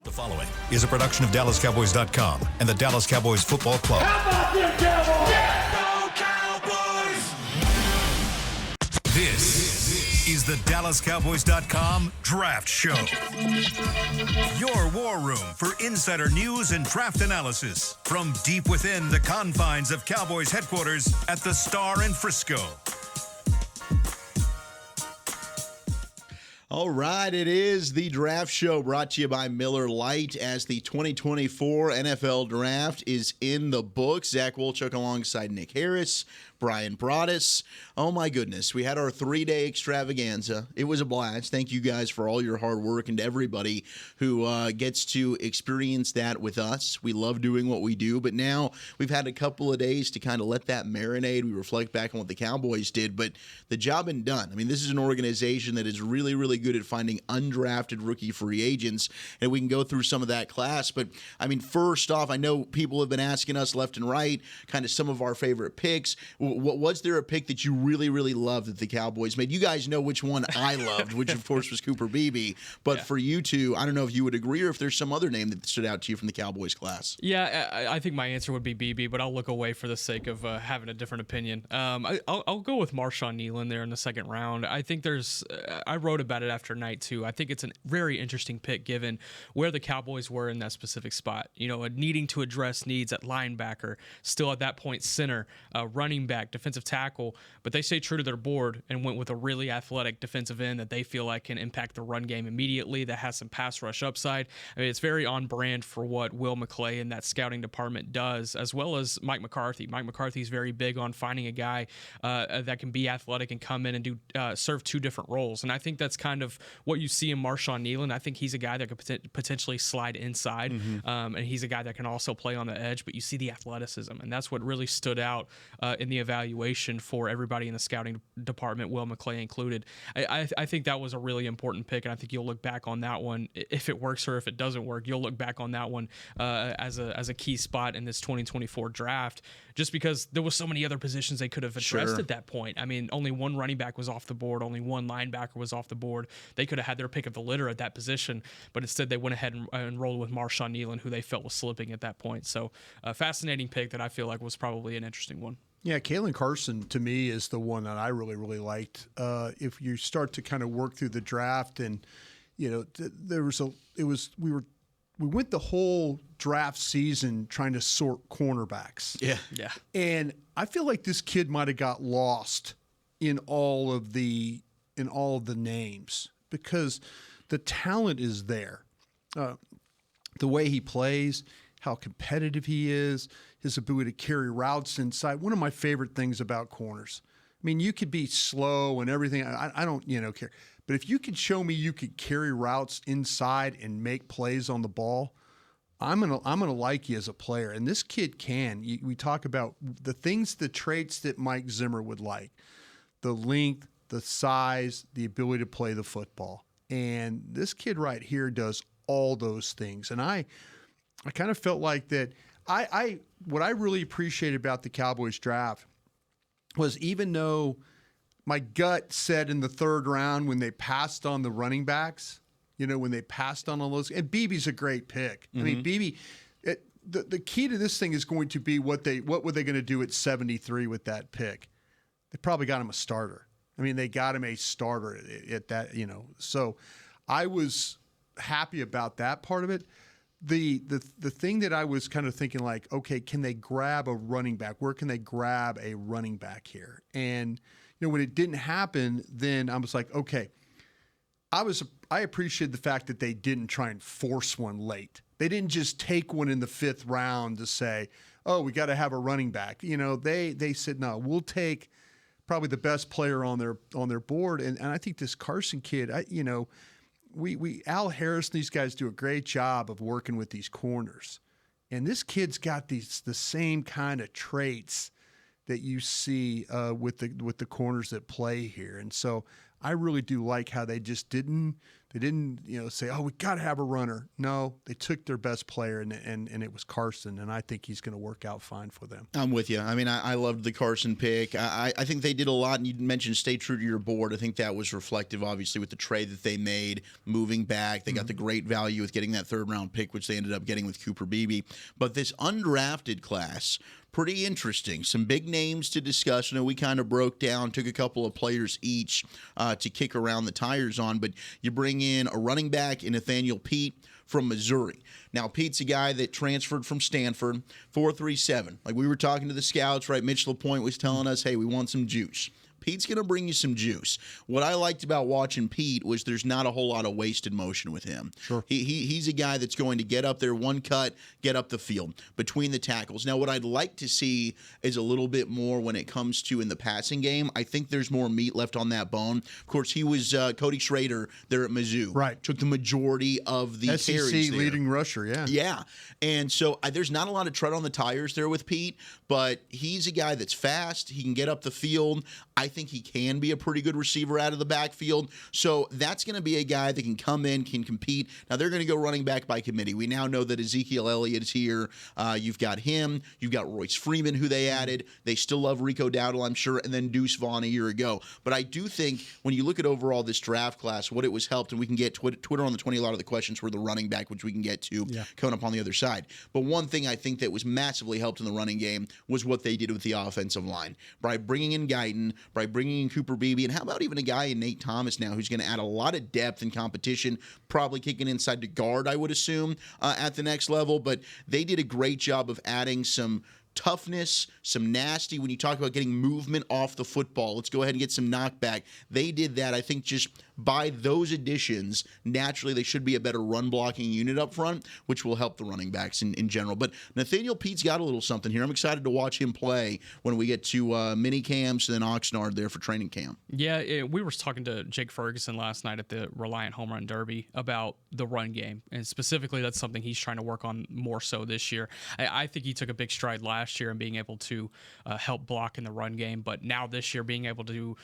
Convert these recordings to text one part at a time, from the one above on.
The following is a production of DallasCowboys.com and the Dallas Cowboys Football Club. How about them Cowboys? Yeah, go Cowboys! This is the DallasCowboys.com Draft Show. Your war room for insider news and draft analysis from deep within the confines of Cowboys headquarters at the Star in Frisco. All right, it is the Draft Show brought to you by Miller Lite as the 2024 NFL Draft is in the books. Zach Wolchuk alongside Nick Harris, Brian Broaddus. Oh, my goodness. We had our 3-day extravaganza. It was a blast. Thank you guys for all your hard work and to everybody who gets to experience that with us. We love doing what we do, but now we've had a couple of days to kind of let that marinate. We reflect back on what the Cowboys did, but the job ain't done. I mean, this is an organization that is really, really good at finding undrafted rookie free agents, and we can go through some of that class. But, I mean, first off, I know people have been asking us left and right kind of some of our favorite picks. Was there a pick that you really, really loved that the Cowboys made? You guys know which one I loved, which, of course, was Cooper Beebe. But for you two, I don't know if you would agree or if there's some other name that stood out to you from the Cowboys class. Yeah, I think my answer would be Beebe, but I'll look away for the sake of having a different opinion. I'll go with Marshawn Nealon there in the second round. I think I wrote about it after night two. I think it's a very interesting pick given where the Cowboys were in that specific spot. You know, needing to address needs at linebacker, still at that point center, running back, defensive tackle, but they stayed true to their board and went with a really athletic defensive end that they feel like can impact the run game immediately, that has some pass rush upside. I mean, it's very on brand for what Will McClay and that scouting department does, as well as Mike McCarthy. Mike McCarthy's very big on finding a guy that can be athletic and come in and serve two different roles. And I think that's kind of what you see in Marshawn Nealon. I think he's a guy that could potentially slide inside, and he's a guy that can also play on the edge, but you see the athleticism, and that's what really stood out in the evaluation for everybody in the scouting department, Will McClay included. I think that was a really important pick, and I think you'll look back on that one, if it works or if it doesn't work, you'll look back on that one as a key spot in this 2024 draft, just because there was so many other positions they could have addressed at that point. I mean, only one running back was off the board, only one linebacker was off the board. They could have had their pick of the litter at that position, but instead they went ahead and rolled with Marshawn Nealon, who they felt was slipping at that point. So a fascinating pick that I feel like was probably an interesting one. Yeah, Kalen Carson to me is the one that I really, really liked. If you start to kind of work through the draft, and you know, we went the whole draft season trying to sort cornerbacks. Yeah. And I feel like this kid might have got lost in all of the names because the talent is there. The way he plays, how competitive he is, his ability to carry routes inside. One of my favorite things about corners. I mean, you could be slow and everything. I don't, care. But if you could show me you could carry routes inside and make plays on the ball, I'm gonna like you as a player. And this kid can. We talk about the traits that Mike Zimmer would like: the length, the size, the ability to play the football. And this kid right here does all those things. And I kind of felt like that. What I really appreciated about the Cowboys draft was, even though my gut said in the third round when they passed on the running backs, when they passed on all those, and Beebe's a great pick. I mean, Beebe, the key to this thing is going to be what were they going to do at 73 with that pick? They probably got him a starter. I mean, they got him a starter at that, So I was happy about that part of it. The thing that I was kind of thinking, like, okay, can they grab a running back? Where can they grab a running back here? And when it didn't happen, then I was like, okay, I appreciated the fact that they didn't try and force one late. They didn't just take one in the fifth round to say, oh, we got to have a running back. They said, no, we'll take probably the best player on their board. And I think this Carson kid, we Al Harris and these guys do a great job of working with these corners. And this kid's got the same kind of traits that you see with the corners that play here. And so I really do like how they just didn't say, oh, we got to have a runner. No, they took their best player, and it was Carson, and I think he's going to work out fine for them. I'm with you. I mean, I loved the Carson pick. I think they did a lot, and you mentioned stay true to your board. I think that was reflective, obviously, with the trade that they made, moving back. They got the great value with getting that third-round pick, which they ended up getting with Cooper Beebe. But this undrafted class, pretty interesting. Some big names to discuss. We kind of broke down, took a couple of players each to kick around the tires on, but you bring in a running back in Nathaniel Pete from Missouri. Now, Pete's a guy that transferred from Stanford, 4.37. Like we were talking to the scouts, right? Mitch LaPointe was telling us, hey, we want some juice. Pete's going to bring you some juice. What I liked about watching Pete was there's not a whole lot of wasted motion with him. Sure. He's a guy that's going to get up there, one cut, get up the field between the tackles. Now, what I'd like to see is a little bit more when it comes to in the passing game. I think there's more meat left on that bone. Of course, he was Cody Schrader there at Mizzou. Right. Took the majority of the SEC carries there. leading rusher, yeah. Yeah. And so there's not a lot of tread on the tires there with Pete, but he's a guy that's fast. He can get up the field. I think he can be a pretty good receiver out of the backfield. So that's going to be a guy that can come in, can compete. Now, they're going to go running back by committee. We now know that Ezekiel Elliott is here. You've got him. You've got Royce Freeman, who they added. They still love Rico Dowdle, I'm sure, and then Deuce Vaughn a year ago. But I do think when you look at overall this draft class, what it was helped, and we can get Twitter on the 20, a lot of the questions were the running back, which we can get to coming up on the other side. But one thing I think that was massively helped in the running game was what they did with the offensive line. By bringing in Guyton, by bringing in Cooper Beebe, and how about even a guy in Nate Thomas now who's going to add a lot of depth and competition, probably kicking inside to guard, I would assume, at the next level. But they did a great job of adding some toughness, some nasty. When you talk about getting movement off the football, let's go ahead and get some knockback. They did that. I think just by those additions, naturally they should be a better run blocking unit up front, which will help the running backs in general. But Nathaniel Pete's got a little something here. I'm excited to watch him play when we get to mini camps and then Oxnard there for training camp. Yeah, we were talking to Jake Ferguson last night at the Reliant Home Run Derby about the run game, and specifically that's something he's trying to work on more so this year. I think he took a big stride last year in being able to help block in the run game, but now this year being able to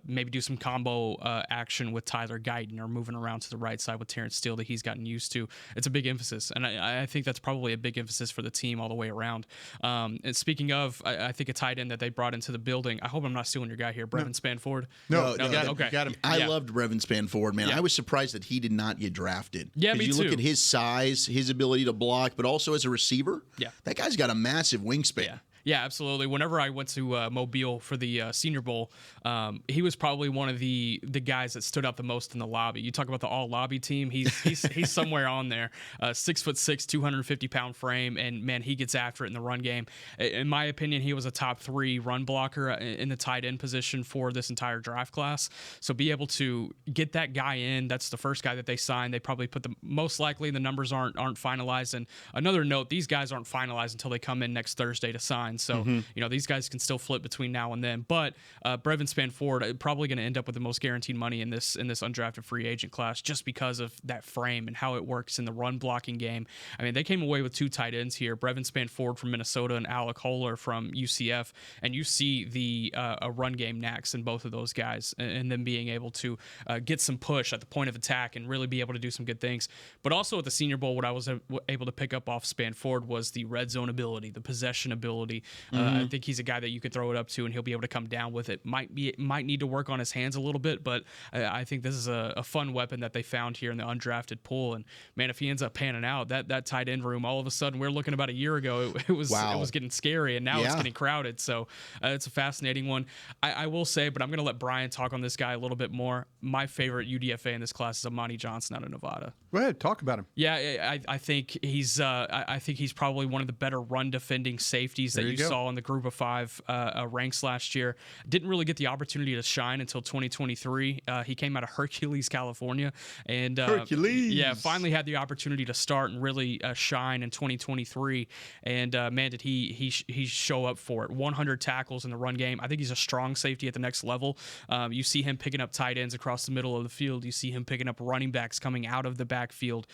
maybe do some combo action with Tyler Guyton or moving around to the right side with Terrence Steele that he's gotten used to. It's a big emphasis, and I think that's probably a big emphasis for the team all the way around. And speaking of, I think a tight end that they brought into the building, I hope I'm not stealing your guy here, Brevin Spanford. No, okay. Got him. I loved Brevin Spanford, man. Yeah. I was surprised that he did not get drafted. Yeah, me you too. look at his size, his ability to block, but also as a receiver, that guy's got a massive wingspan. Yeah. Yeah, absolutely. Whenever I went to Mobile for the Senior Bowl, he was probably one of the guys that stood out the most in the lobby. You talk about the all lobby team; he's somewhere on there. 6'6", 250-pound frame, and man, he gets after it in the run game. In my opinion, he was a top 3 run blocker in the tight end position for this entire draft class. So be able to get that guy in. That's the first guy that they signed. They probably put the most likely the numbers aren't finalized. And another note: these guys aren't finalized until they come in next Thursday to sign. So, these guys can still flip between now and then. But Brevin Spanford probably going to end up with the most guaranteed money in this undrafted free agent class just because of that frame and how it works in the run blocking game. I mean, they came away with 2 tight ends here, Brevin Spanford from Minnesota and Alec Holler from UCF. And you see the a run game knacks in both of those guys and them being able to get some push at the point of attack and really be able to do some good things. But also at the Senior Bowl, what I was able to pick up off Spanford was the red zone ability, the possession ability. I think he's a guy that you could throw it up to and he'll be able to come down with it. Might need to work on his hands a little bit, but I think this is a fun weapon that they found here in the undrafted pool. And man, if he ends up panning out, that tight end room, all of a sudden we're looking about a year ago, it was getting scary, and now it's getting crowded. So it's a fascinating one. I will say, but I'm going to let Brian talk on this guy a little bit more. My favorite UDFA in this class is Amani Johnson out of Nevada. Go ahead, talk about him. Yeah, I think he's probably one of the better run defending safeties that you saw in the Group of 5 ranks last year. Didn't really get the opportunity to shine until 2023. He came out of Hercules, California, and finally had the opportunity to start and really shine in 2023. And man, did he show up for it. 100 tackles in the run game. I think he's a strong safety at the next level. You see him picking up tight ends across the middle of the field. You see him picking up running backs coming out of the backfield.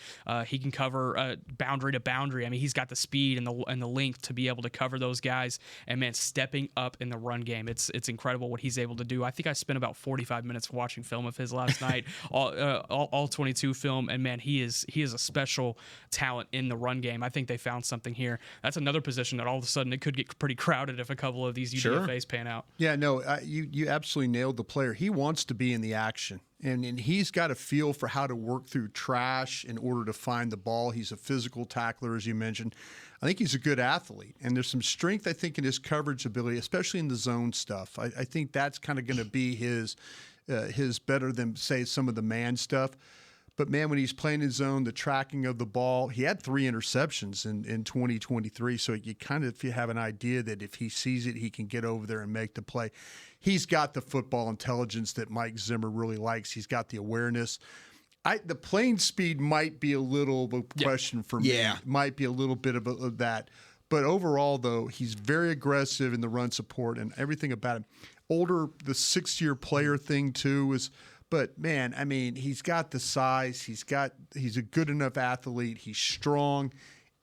He can cover boundary to boundary. I mean, he's got the speed and the length to be able to cover those guys. guys, and man, stepping up in the run game. It's incredible what he's able to do. I think I spent about 45 minutes watching film of his last night, all 22 film, and man, he is a special talent in the run game. I think they found something here. That's another position that all of a sudden it could get pretty crowded if a couple of these UDFAs pan out. Yeah, no, you absolutely nailed the player. He wants to be in the action, and he's got a feel for how to work through trash in order to find the ball. He's a physical tackler, as you mentioned. I think he's a good athlete, and there's some strength, I think, in his coverage ability, especially in the zone stuff. I think that's kind of going to be his better than, say, some of the man stuff. But, man, when he's playing his zone, the tracking of the ball, he had 3 interceptions in 2023. So you kind of have an idea that if he sees it, he can get over there and make the play. He's got the football intelligence that Mike Zimmer really likes. He's got the awareness. The playing speed might be a little of a question for me. Yeah. Might be a little bit of that. But overall, though, he's very aggressive in the run support and everything about him. Older, the 6-year player thing, too, is – but, man, I mean, he's got the size. He's a good enough athlete. He's strong.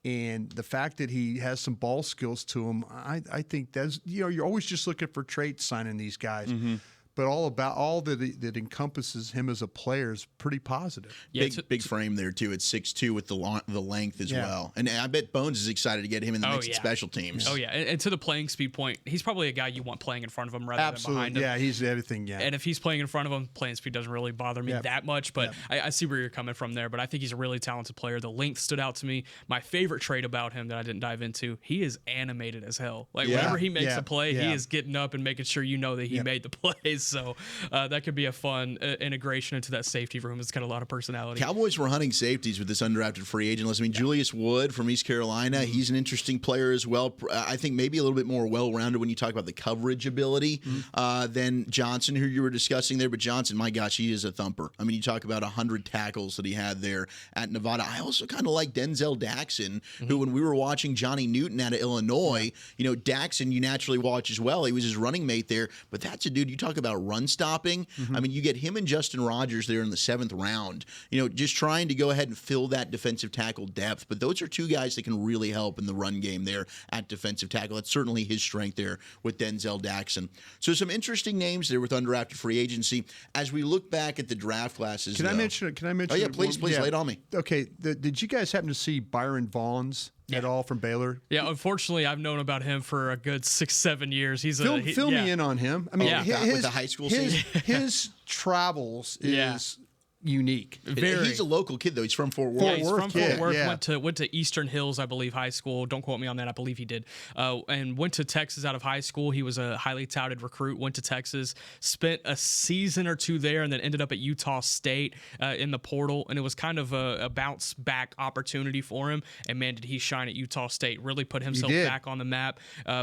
And the fact that he has some ball skills to him, I think that's, you're always just looking for traits signing these guys. Mm-hmm. But all that encompasses him as a player is pretty positive. Yeah, big frame there, too. It's 6'2" with the length as well. And I bet Bones is excited to get him in the mix of special teams. Oh, yeah. And to the playing speed point, he's probably a guy you want playing in front of him rather than behind him. Yeah, he's everything, yeah. And if he's playing in front of him, playing speed doesn't really bother me that much. But I see where you're coming from there. But I think he's a really talented player. The length stood out to me. My favorite trait about him that I didn't dive into, he is animated as hell. Like, whenever he makes a play, he is getting up and making sure you know that he made the plays. So that could be a fun integration into that safety room. It's got a lot of personality. Cowboys were hunting safeties with this undrafted free agent list. I mean, Julius Wood from East Carolina, he's an interesting player as well. I think maybe a little bit more well-rounded when you talk about the coverage ability than Johnson, who you were discussing there. But Johnson, my gosh, he is a thumper. I mean, you talk about 100 tackles that he had there at Nevada. I also kind of like Denzel Daxon, who when we were watching Johnny Newton out of Illinois, Daxon you naturally watch as well. He was his running mate there. But that's a dude, you talk about run stopping. I mean, you get him and Justin Rogers there in the 7th round, just trying to go ahead and fill that defensive tackle depth. But those are two guys that can really help in the run game there at defensive tackle. That's certainly his strength there with Denzel Daxon. So some interesting names there with undrafted free agency. As we look back at the draft classes, Can I mention? Oh, yeah, please lay it on me. Okay, did you guys happen to see Byron Vaughn's at all from Baylor? Yeah, unfortunately, I've known about him for a good 6-7 years. Fill me in on him. I mean, with the high school scene. His travels is unique. He's a local kid, though. He's from Fort Worth. Yeah, he's from Fort Worth. Went to Eastern Hills, I believe, high school. Don't quote me on that. I believe he did. And went to Texas out of high school. He was a highly touted recruit. Went to Texas, spent a season or 2 there, and then ended up at Utah State in the portal. And it was kind of a bounce back opportunity for him. And man, did he shine at Utah State! Really put himself back on the map.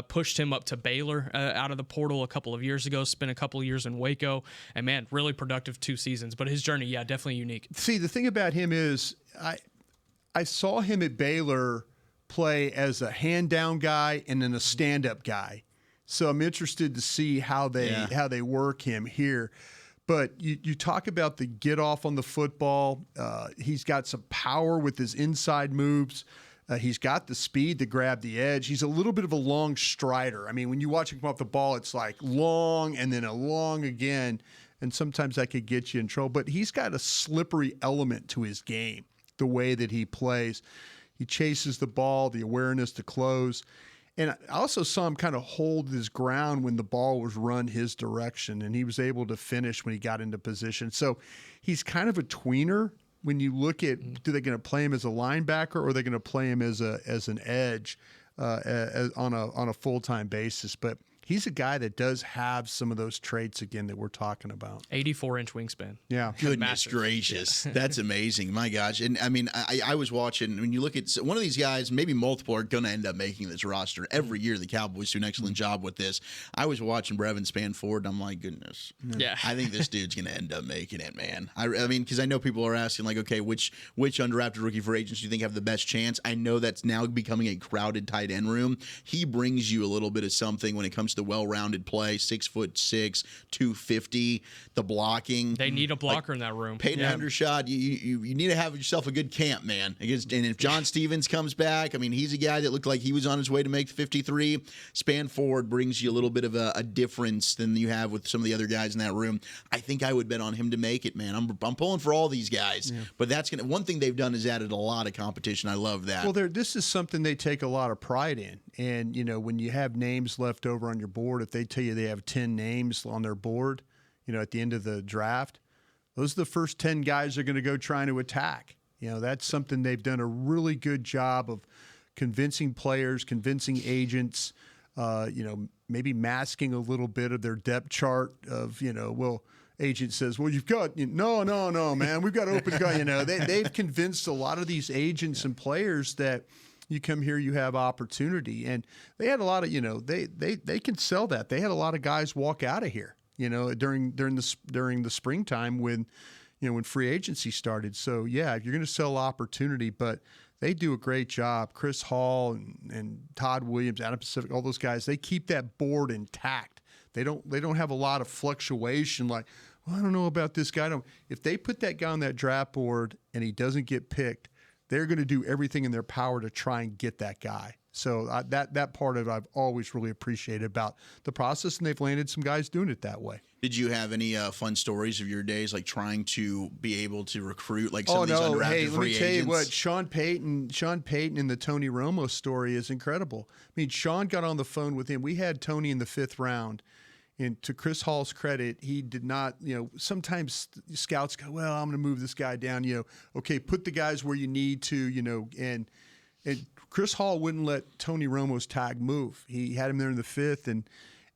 Pushed him up to Baylor out of the portal a couple of years ago. Spent a couple of years in Waco, and man, really productive 2 seasons. But his journey, definitely unique. See, the thing about him is I saw him at Baylor play as a hand-down guy and then a stand-up guy. So I'm interested to see how they work him here. But you talk about the get off on the football. He's got some power with his inside moves. He's got the speed to grab the edge. He's a little bit of a long strider. I mean, when you watch him come off the ball, it's like long and then a long again. And sometimes that could get you in trouble. But he's got a slippery element to his game, the way that he plays. He chases the ball, the awareness to close. And I also saw him kind of hold his ground when the ball was run his direction, and he was able to finish when he got into position. So he's kind of a tweener when you look at, do they going to play him as a linebacker or are they going to play him as an edge on a full-time basis? But he's a guy that does have some of those traits, again, that we're talking about. 84-inch wingspan. Yeah. Goodness gracious. That's amazing. My gosh. And, I mean, I was watching, when you look at one of these guys, maybe multiple are going to end up making this roster. Every year the Cowboys do an excellent job with this. I was watching Brevin Spanford, and I'm like, goodness. Yeah. I think this dude's going to end up making it, man. I mean, because I know people are asking, like, okay, which undrafted rookie for agents do you think have the best chance? I know that's now becoming a crowded tight end room. He brings you a little bit of something when it comes the well-rounded play, 6'6", 250, the blocking. They need a blocker in that room. Peyton Hendershot, you need to have yourself a good camp, man. And if John Stevens comes back, I mean, he's a guy that looked like he was on his way to make the 53. Span forward brings you a little bit of a difference than you have with some of the other guys in that room. I think I would bet on him to make it, man. I'm pulling for all these guys, but that's one thing they've done is added a lot of competition. I love that. Well, this is something they take a lot of pride in. And, when you have names left over on your board, if they tell you they have 10 names on their board, at the end of the draft, those are the first 10 guys they're going to go trying to attack. That's something they've done a really good job of convincing players, convincing agents, maybe masking a little bit of their depth chart of, agent says, well, you've got, no, man, we've got open guy. They've convinced a lot of these agents and players that you come here, you have opportunity. And they had a lot of, they can sell that. They had a lot of guys walk out of here, during the springtime when free agency started. So yeah, you're going to sell opportunity, but they do a great job. Chris Hall and Todd Williams, Adam Pacific, all those guys, they keep that board intact. They don't have a lot of fluctuation like, well, I don't know about this guy. If they put that guy on that draft board and he doesn't get picked, they're going to do everything in their power to try and get that guy. So that part of it I've always really appreciated about the process, and they've landed some guys doing it that way. Did you have any fun stories of your days, like trying to be able to recruit like some of these undrafted free agents? Let me tell you what, Sean Payton and the Tony Romo story is incredible. I mean, Sean got on the phone with him. We had Tony in the 5th round. And to Chris Hall's credit, he did not, sometimes scouts go, well, I'm going to move this guy down, okay, put the guys where you need to, and Chris Hall wouldn't let Tony Romo's tag move. He had him there in the 5th,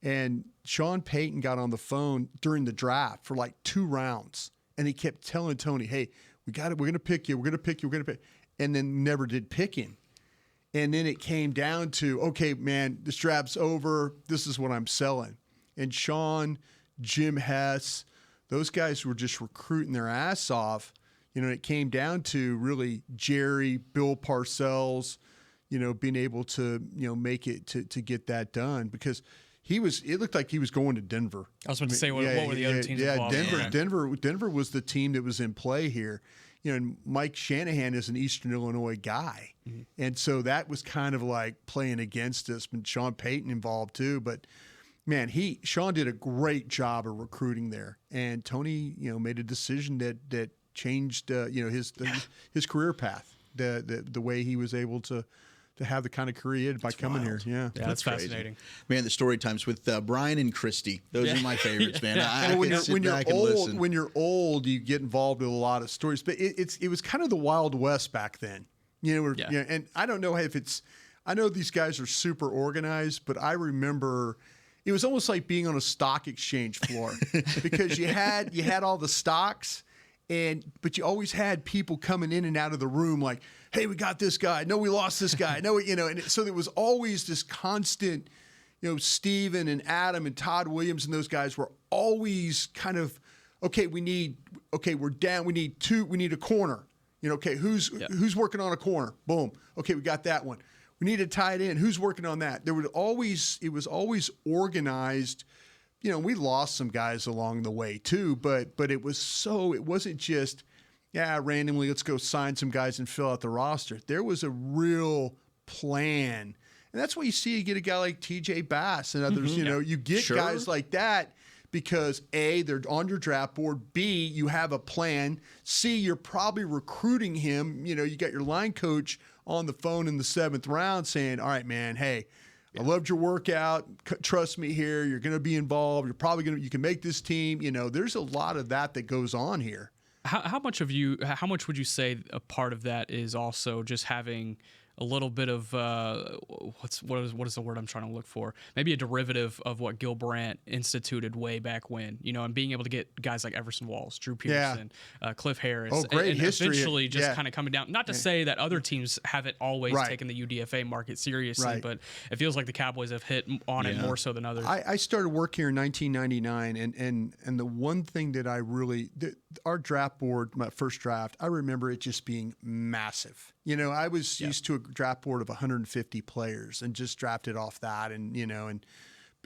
and Sean Payton got on the phone during the draft for like 2 rounds, and he kept telling Tony, hey, we're going to pick you, we're going to pick you, we're going to pick, and then never did pick him. And then it came down to, okay, man, this draft's over, this is what I'm selling. And Sean, Jim Hess, those guys were just recruiting their ass off. It came down to really Jerry, Bill Parcells, being able to, make it to get that done because it looked like he was going to Denver. I was about to say, what were the other teams involved? Denver was the team that was in play here. And Mike Shanahan is an Eastern Illinois guy. Mm-hmm. And so that was kind of like playing against us, and Sean Payton involved too. But man, Sean did a great job of recruiting there, and Tony, made a decision that changed, his career path, the way he was able to have the kind of career he had by coming here. Yeah, that's fascinating. Man, the story times with Brian and Christy, those are my favorites, man. When you're old, you get involved with a lot of stories, but it was kind of the Wild West back then. And I don't know if I know these guys are super organized, but I remember. It was almost like being on a stock exchange floor because you had all the stocks, but you always had people coming in and out of the room like, hey, we got this guy. No, we lost this guy. No, and so there was always this constant, Steven and Adam and Todd Williams and those guys were always kind of, we're down. We need a corner. Okay, who's working on a corner? Boom. Okay, we got that one. We need to tie it in. Who's working on that? It was always organized. We lost some guys along the way too, but it wasn't just, randomly, let's go sign some guys and fill out the roster. There was a real plan. And that's why you get a guy like TJ Bass and others, you get guys like that because A, they're on your draft board. B, you have a plan. C, you're probably recruiting him. You got your line coach on the phone in the 7th round saying, all right, man, hey, I loved your workout. Trust me here. You're going to be involved. You're probably you can make this team. There's a lot of that goes on here. How much would you say a part of that is also just having a little bit of what is the word I'm trying to look for? Maybe a derivative of what Gil Brandt instituted way back when, and being able to get guys like Everson Walls, Drew Pearson, Cliff Harris, great and history. Eventually just kind of coming down. Not to say that other teams haven't always taken the UDFA market seriously, but it feels like the Cowboys have hit on it more so than others. I started work here in 1999, and the one thing that our draft board, my first draft, I remember it just being massive. I was used to a draft board of 150 players and just drafted off that, and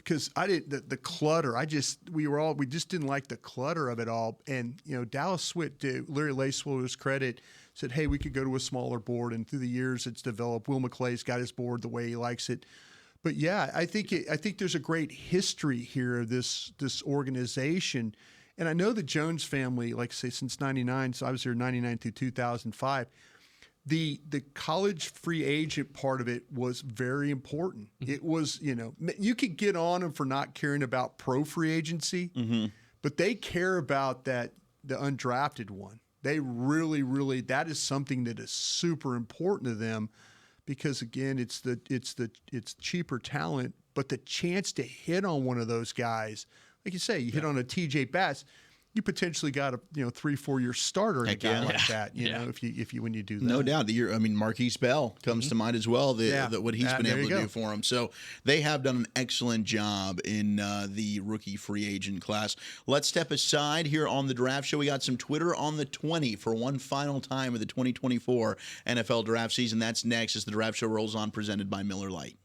because I didn't the clutter. We just didn't like the clutter of it all. And Dallas Swift, to Larry Laceweller's credit, said, "Hey, we could go to a smaller board." And through the years, it's developed. Will McClay's got his board the way he likes it. But yeah, I think there's a great history here of this organization. And I know the Jones family, like I say, since '99. So I was here '99 through 2005. The college free agent part of it was very important. It was, you could get on them for not caring about pro free agency, but they care about the undrafted one. They really, really, that is something that is super important to them because again, it's cheaper talent, but the chance to hit on one of those guys, like you say, you hit on a TJ Bass, you potentially got a 3-4 year starter in a guy like that. If you when you do that, no doubt. Marquise Bell comes to mind as well. What he's been able to do for him. So they have done an excellent job in the rookie free agent class. Let's step aside here on the draft show. We got some Twitter on the 20 for one final time of the 2024 NFL draft season. That's next as the draft show rolls on, presented by Miller Lite.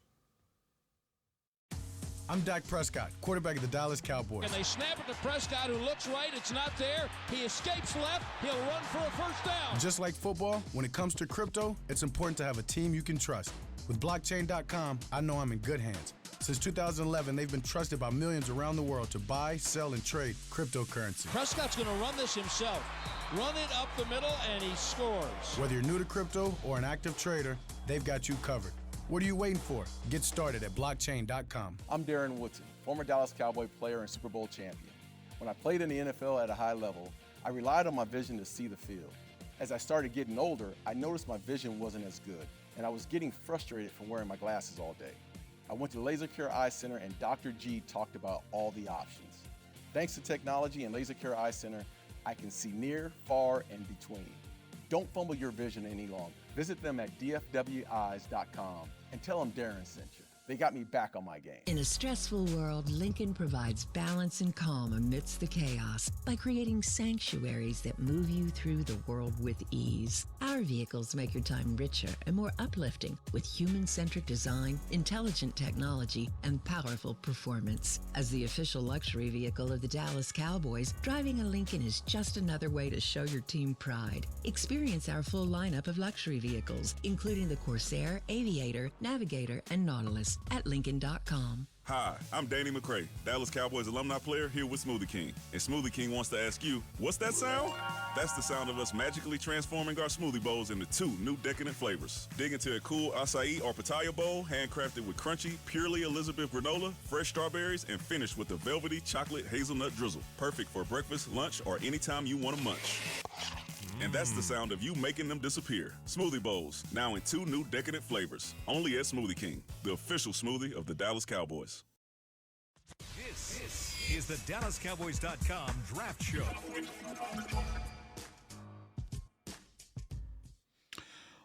I'm Dak Prescott, quarterback of the Dallas Cowboys. And they snap it to Prescott, who looks right. It's not there. He escapes left. He'll run for a first down. Just like football, when it comes to crypto, it's important to have a team you can trust. With blockchain.com, I know I'm in good hands. Since 2011, they've been trusted by millions around the world to buy, sell, and trade cryptocurrency. Prescott's going to run this himself. Run it up the middle, and he scores. Whether you're new to crypto or an active trader, they've got you covered. What are you waiting for? Get started at blockchain.com. I'm Darren Woodson, former Dallas Cowboy player and Super Bowl champion. When I played in the NFL at a high level, I relied on my vision to see the field. As I started getting older, I noticed my vision wasn't as good, and I was getting frustrated from wearing my glasses all day. I went to Laser Care Eye Center, and Dr. G talked about all the options. Thanks to technology and Laser Care Eye Center, I can see near, far, and between. Don't fumble your vision any longer. Visit them at dfweyes.com and tell them Darren sent you. They got me back on my game. In a stressful world, Lincoln provides balance and calm amidst the chaos by creating sanctuaries that move you through the world with ease. Our vehicles make your time richer and more uplifting with human-centric design, intelligent technology, and powerful performance. As the official luxury vehicle of the Dallas Cowboys, driving a Lincoln is just another way to show your team pride. Experience our full lineup of luxury vehicles, including the Corsair, Aviator, Navigator, and Nautilus at Lincoln.com. Hi, I'm Danny McCray, Dallas Cowboys alumni player here with Smoothie King. And Smoothie King wants to ask you, what's that sound? That's the sound of us magically transforming our smoothie bowls into 2 new decadent flavors. Dig into a cool acai or pitaya bowl, handcrafted with crunchy, purely Elizabeth granola, fresh strawberries, and finished with a velvety chocolate hazelnut drizzle. Perfect for breakfast, lunch, or anytime you want to munch. And that's the sound of you making them disappear. Smoothie bowls, now in 2 new decadent flavors. Only at Smoothie King, the official smoothie of the Dallas Cowboys. This is the DallasCowboys.com Draft Show.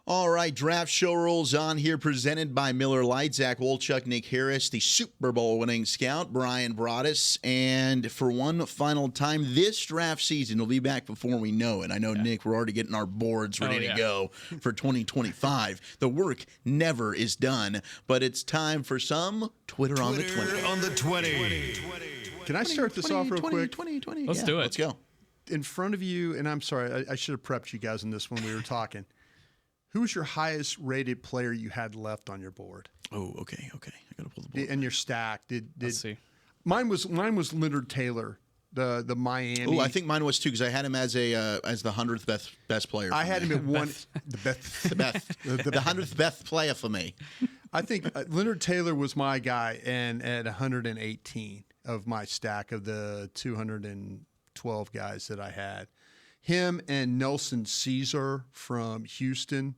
All right, draft show rolls on here, presented by Miller Lite. Zach Wolchuk, Nick Harris, the Super Bowl winning scout, Brian Broaddus. And for one final time this draft season, we'll be back before we know it. I know, Nick, we're already getting our boards ready to go for 2025. The work never is done, but it's time for some Twitter on the 20. On the 20. Can I start this off real quick? 20. Let's do it. Let's go. In front of you, and I'm sorry, I should have prepped you guys on this when we were talking. Who was your highest rated player you had left on your board? Oh, okay. I got to pull the board. And your stack. Let's see. Mine was Leonard Taylor, the Miami. Oh, I think mine was too, because I had him as the 100th best player. I had him at one. the 100th best player for me. I think Leonard Taylor was my guy, and at 118 of my stack of the 212 guys that I had. Him and Nelson Caesar from Houston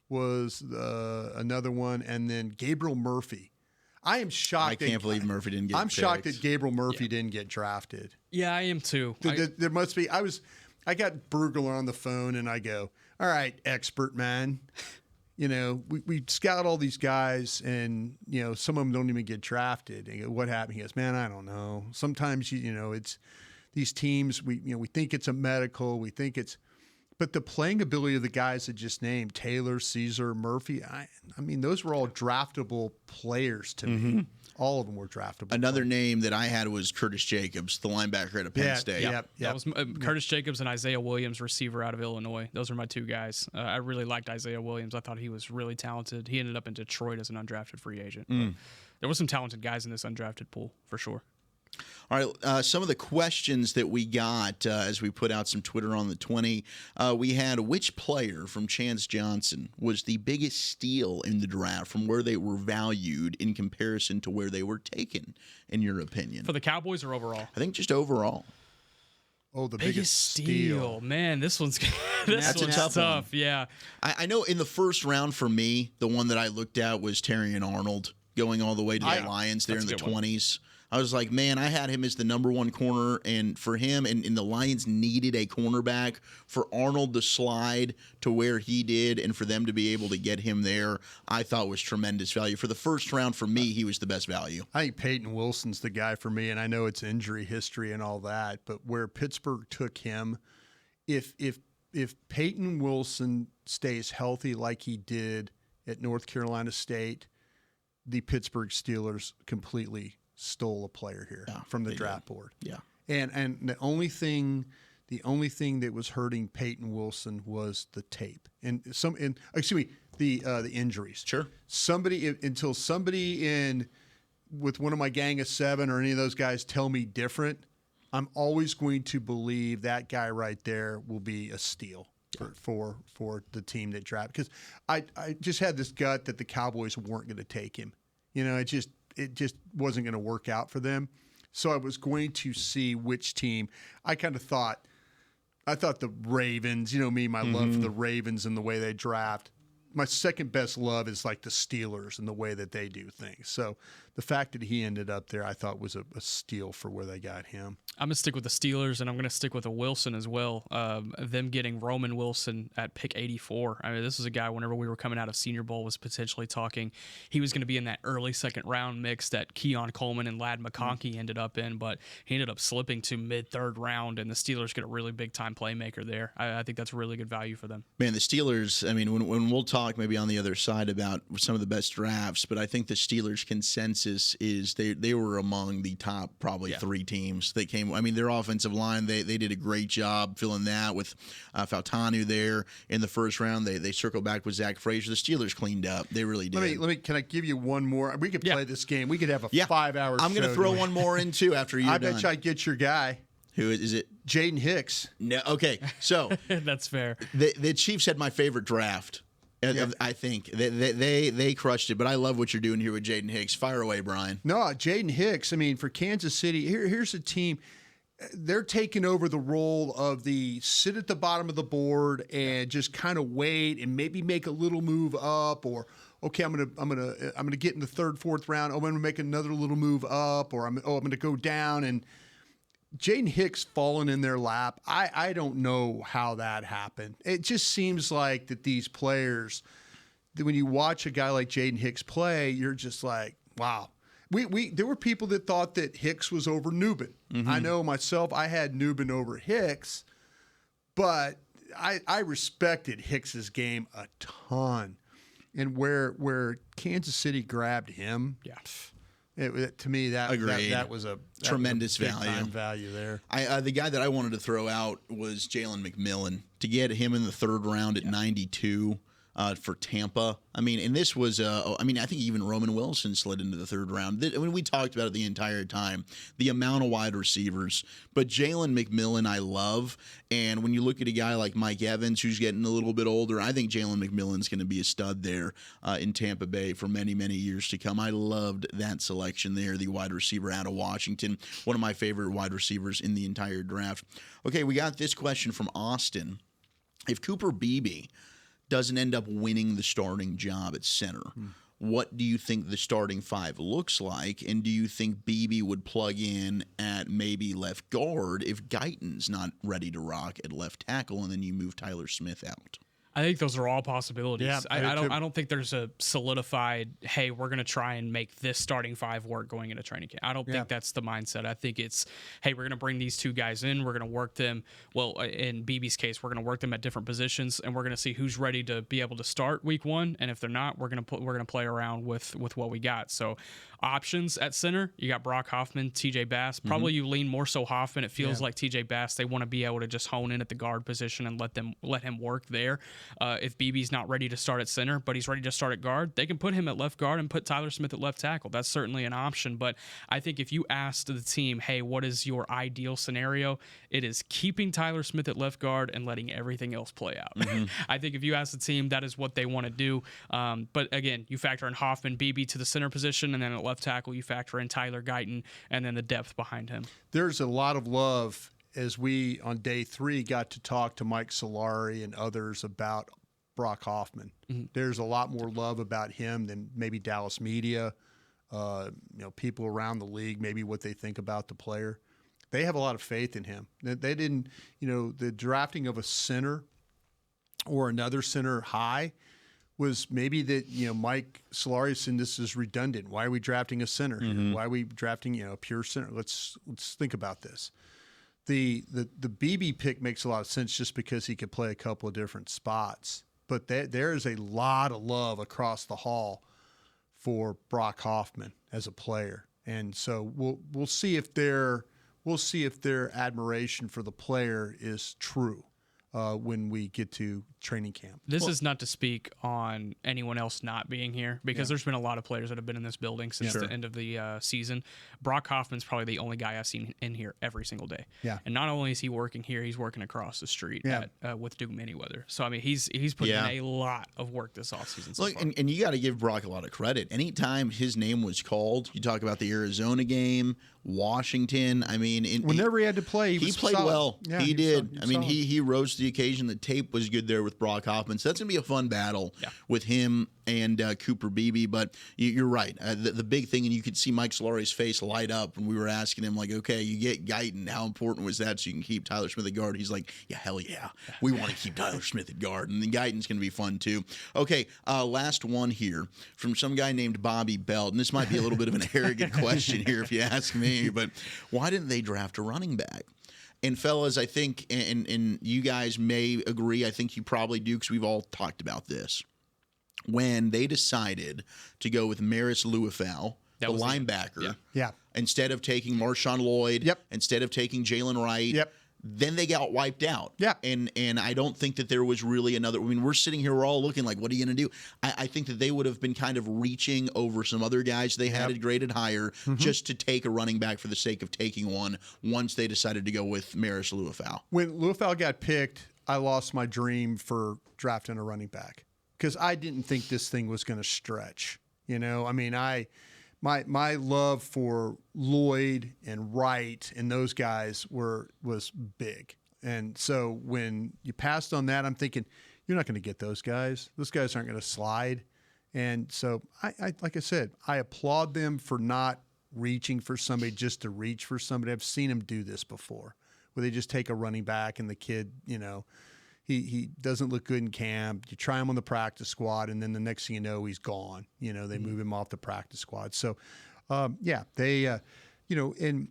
was another one, and then Gabriel Murphy. I am shocked. I can't believe Murphy didn't get I'm shocked picked. that Gabriel Murphy didn't get drafted. Yeah, I am too. There must be. I got Brugler on the phone, and I go, "All right, expert man. We scout all these guys, and some of them don't even get drafted. And what happened?" He goes, "Man, I don't know. Sometimes it's." These teams, we think it's a medical, we think it's, But the playing ability of the guys that just named, Taylor, Caesar, Murphy, I mean, those were all draftable players to me. All of them were draftable. Another name that I had was Curtis Jacobs, the linebacker at Penn State. That was Curtis Jacobs and Isaiah Williams, receiver out of Illinois. Those are my two guys. I really liked Isaiah Williams. I thought he was really talented. He ended up in Detroit as an undrafted free agent. There were some talented guys in this undrafted pool, for sure. All right, some of the questions that we got as we put out some Twitter on the 20, we had which player from Chance Johnson was the biggest steal in the draft from where they were valued in comparison to where they were taken, in your opinion? For the Cowboys or overall? I think just overall. Oh, the biggest steal. Man, this one's That's a tough one. Yeah. I know in the first round for me, the one that I looked at was Terrion Arnold going all the way to the Lions there in the 20s. I was like, man, I had him as the number one corner, and for him, and the Lions needed a cornerback. For Arnold to slide to where he did and for them to be able to get him there, I thought was tremendous value. For the first round, for me, he was the best value. I think Peyton Wilson's the guy for me, and I know it's injury history and all that, but where Pittsburgh took him, if Peyton Wilson stays healthy like he did at North Carolina State, the Pittsburgh Steelers completely stole a player here from the draft board. Yeah. And the only thing that was hurting Peyton Wilson was the tape and the injuries. Sure. Until somebody with one of my gang of seven or any of those guys tell me different, I'm always going to believe that guy right there will be a steal for the team that drafted. Because I just had this gut that the Cowboys weren't going to take him. It just wasn't going to work out for them. So I was going to see which team. I thought the Ravens, my love for the Ravens and the way they draft. My second best love is like the Steelers and the way that they do things. So the fact that he ended up there, I thought was a steal for where they got him. I'm going to stick with the Steelers, and I'm going to stick with the Wilson as well. Them getting Roman Wilson at pick 84. I mean, this is a guy, whenever we were coming out of Senior Bowl, was potentially talking. He was going to be in that early second-round mix that Keon Coleman and Ladd McConkey ended up in, but he ended up slipping to mid-third round, and the Steelers get a really big-time playmaker there. I think that's really good value for them. Man, the Steelers, I mean, when we'll talk maybe on the other side about some of the best drafts, but I think the Steelers' consensus is they were among the top probably three teams that came. I mean, their offensive line, they did a great job filling that with Fautanu there in the first round. They circled back with Zach Frazier. The Steelers cleaned up. They really did. Can I give you one more? We could play this game. We could have a 5-hour show. I'm going to throw one more in, too, after you're done. I bet you I get your guy. Who is it? Jaden Hicks. No, okay, so. That's fair. The Chiefs had my favorite draft. I think they crushed it, but I love what you're doing here with Jaden Hicks. Fire away, Brian. No, Jaden Hicks. I mean, for Kansas City, here's a team. They're taking over the role of the sit at the bottom of the board and just kind of wait and maybe make a little move up, or okay, I'm gonna get in the third, fourth round. Oh, I'm gonna make another little move up, or I'm gonna go down. And Jaden Hicks falling in their lap. I don't know how that happened. It just seems like that these players, that when you watch a guy like Jaden Hicks play, you're just like, wow. There were people that thought that Hicks was over Newbin. I know myself, I had Newbin over Hicks, but I respected Hicks's game a ton. And where Kansas City grabbed him, to me that was a tremendous value there. The guy that I wanted to throw out was Jalen McMillan. To get him in the third round at 92. For Tampa. I mean, and this was, I think even Roman Wilson slid into the third round. We talked about it the entire time, the amount of wide receivers. But Jalen McMillan, I love. And when you look at a guy like Mike Evans, who's getting a little bit older, I think Jalen McMillan's going to be a stud there in Tampa Bay for many, many years to come. I loved that selection there, the wide receiver out of Washington, one of my favorite wide receivers in the entire draft. Okay, we got this question from Austin. If Cooper Beebe doesn't end up winning the starting job at center, what do you think the starting five looks like? And do you think Beebe would plug in at maybe left guard if Guyton's not ready to rock at left tackle and then you move Tyler Smith out? I think those are all possibilities. Yeah, I don't think there's a solidified, hey, we're going to try and make this starting 5 work going into training camp. I don't think that's the mindset. I think it's, hey, we're going to bring these 2 guys in. We're going to work them. Well, in BB's case, we're going to work them at different positions, and we're going to see who's ready to be able to start week 1. And if they're not, we're going to play around with what we got. So options at center, you got Brock Hoffman, TJ Bass. Probably you lean more so Hoffman. It feels like TJ Bass, they want to be able to just hone in at the guard position and let him work there. If BB's not ready to start at center, but he's ready to start at guard, they can put him at left guard and put Tyler Smith at left tackle. That's certainly an option. But I think if you asked the team, hey, what is your ideal scenario? It is keeping Tyler Smith at left guard and letting everything else play out. I think if you ask the team, that is what they want to do. But again, you factor in Hoffman, BB to the center position, and then at left tackle, you factor in Tyler Guyton and then the depth behind him. There's a lot of love as we, on day 3, got to talk to Mike Solari and others about Brock Hoffman. There's a lot more love about him than maybe Dallas media, people around the league, maybe what they think about the player. They have a lot of faith in him. They didn't, the drafting of a center or another center high was maybe that, Mike Solari said this is redundant. Why are we drafting a center here? Why are we drafting, a pure center? Let's think about this. The BB pick makes a lot of sense just because he could play a couple of different spots. But there is a lot of love across the hall for Brock Hoffman as a player. And so we'll see if their admiration for the player is true when we get to training camp. This is not to speak on anyone else not being here, because there's been a lot of players that have been in this building since the end of the season. Brock Hoffman's probably the only guy I've seen in here every single day. Yeah. And not only is he working here, he's working across the street with Duke Manyweather. So, I mean, he's put in a lot of work this offseason so far. And you got to give Brock a lot of credit. Anytime his name was called, you talk about the Arizona game, Washington. I mean, whenever he had to play, he played solid. well. Yeah, he did. I mean, he rose to the occasion. The tape was good there with Brock Hoffman. So that's gonna be a fun battle with him and Cooper Beebe. But you're right. The big thing, and you could see Mike Solari's face light up when we were asking him, like, okay, you get Guyton. How important was that so you can keep Tyler Smith at guard? He's like, yeah, hell yeah. We want to keep Tyler Smith at guard. And then Guyton's going to be fun too. Okay, last one here from some guy named Bobby Belt. And this might be a little bit of an arrogant question here if you ask me, but why didn't they draft a running back? And fellas, I think, and you guys may agree, I think you probably do because we've all talked about this. When they decided to go with Maris Luafau, the linebacker, instead of taking Marshawn Lloyd, instead of taking Jalen Wright, then they got wiped out. And I don't think that there was really another. I mean, we're sitting here, we're all looking like, what are you going to do? I think that they would have been kind of reaching over some other guys they had graded higher just to take a running back for the sake of taking one once they decided to go with Maris Luafau. When Luafau got picked, I lost my dream for drafting a running back because I didn't think this thing was going to stretch. I mean, my love for Lloyd and Wright and those guys was big. And so when you passed on that, I'm thinking, you're not going to get those guys. Those guys aren't going to slide. And so, I like I said, I applaud them for not reaching for somebody just to reach for somebody. I've seen them do this before, where they just take a running back and the kid, he doesn't look good in camp. You try him on the practice squad, and then the next thing you know, he's gone. They move him off the practice squad. So, they, and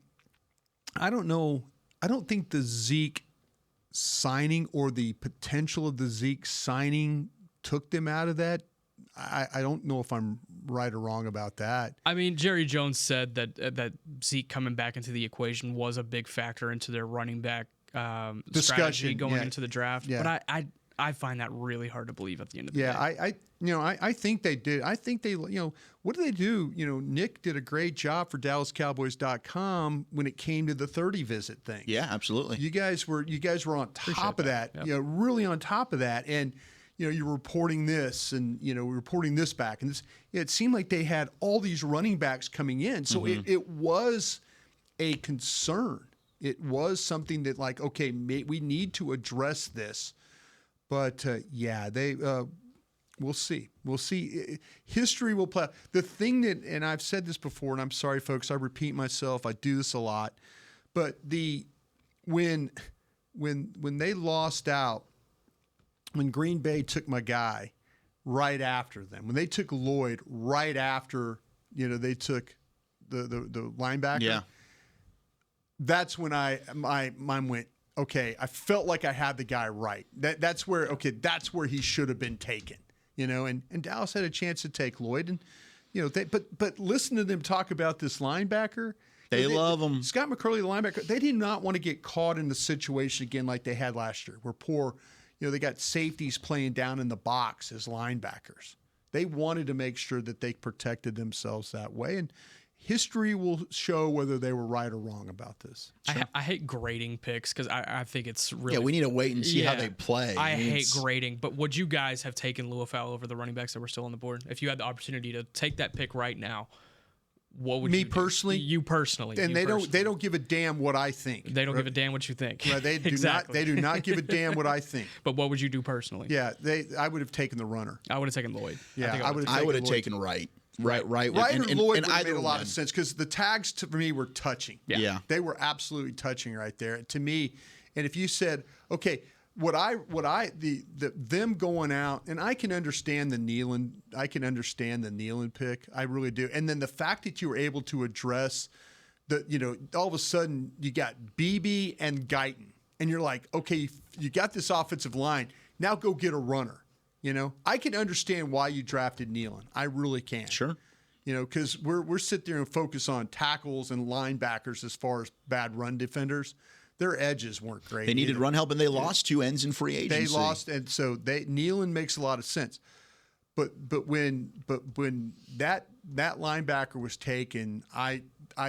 I don't know. I don't think the Zeke signing or the potential of the Zeke signing took them out of that. I don't know if I'm right or wrong about that. I mean, Jerry Jones said that Zeke coming back into the equation was a big factor into their running back strategy going into the draft. But I find that really hard to believe at the end of the day. I think they did. I think they, what did they do? Nick did a great job for DallasCowboys.com when it came to the 30 visit thing. Yeah, absolutely. You guys were on top of that. Really on top of that. And you're reporting this and reporting this back, and this. It seemed like they had all these running backs coming in, so it was a concern. It was something that, like, okay, we need to address this. But, they we'll see. We'll see. History will play. The thing that, and I've said this before, and I'm sorry, folks, I repeat myself. I do this a lot. But when they lost out when Green Bay took my guy right after them, when they took Lloyd right after, they took the linebacker. Yeah. That's when my mind went, okay, I felt like I had the guy right. That's where he should have been taken, and Dallas had a chance to take Lloyd, and but listen to them talk about this linebacker. They love him. Scott McCurley, the linebacker, they did not want to get caught in the situation again like they had last year, where they got safeties playing down in the box as linebackers. They wanted to make sure that they protected themselves that way, and history will show whether they were right or wrong about this. I hate grading picks because I think it's really... Yeah, we need to wait and see how they play. I hate grading, but would you guys have taken Luafau over the running backs that were still on the board? If you had the opportunity to take that pick right now, what would you do? Personally? You personally. And they don't give a damn what I think. They don't give a damn what you think. Right, they do exactly. They do not give a damn what I think. But what would you do personally? Yeah, I would have taken the runner. I would have taken Lloyd. Yeah, I would have taken Wright. Right. Wright or Lloyd would have made a lot of sense because the tags for me were touching. Yeah. They were absolutely touching right there to me. And if you said, okay, them going out, and I can understand the Nealon pick. I really do. And then the fact that you were able to address all of a sudden you got Beebe and Guyton, and you're like, okay, you got this offensive line. Now go get a runner. I can understand why you drafted Nealon. I really can. Sure. Because we're sitting there and focus on tackles and linebackers as far as bad run defenders. Their edges weren't great. They needed run help, and they lost 2 ends in free agency. They lost, and so Nealon makes a lot of sense. But when that linebacker was taken, I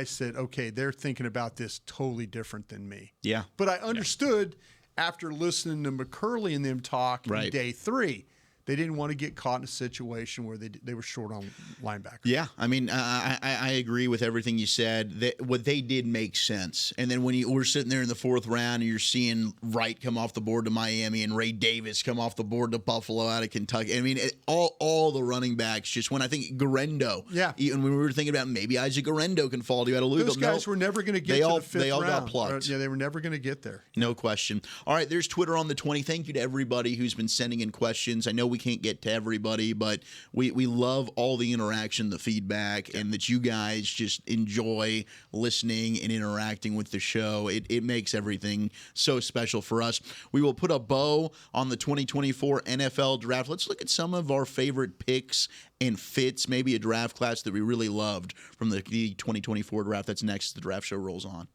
said, okay, they're thinking about this totally different than me. Yeah. But I understood after listening to McCurley and them talk in day 3. They didn't want to get caught in a situation where they were short on linebackers. Yeah, I mean, I agree with everything you said. What they did makes sense. And then when we're sitting there in the 4th round and you're seeing Wright come off the board to Miami and Ray Davis come off the board to Buffalo out of Kentucky. I mean, all the running backs, just when I think Garendo. Yeah. And when we were thinking about maybe Isaac Garendo can fall to you out of Louisville. Those guys were never going to get to the 5th round. They all got plucked. Yeah, they were never going to get there. No question. All right, there's Twitter on the 20. Thank you to everybody who's been sending in questions. I know we can't get to everybody, but we love all the interaction, the feedback, and that you guys just enjoy listening and interacting with the show. It makes everything so special for us. We will put a bow on the 2024 NFL draft. Let's look at some of our favorite picks and fits, maybe a draft class that we really loved from the 2024 draft. That's next as the draft show rolls on.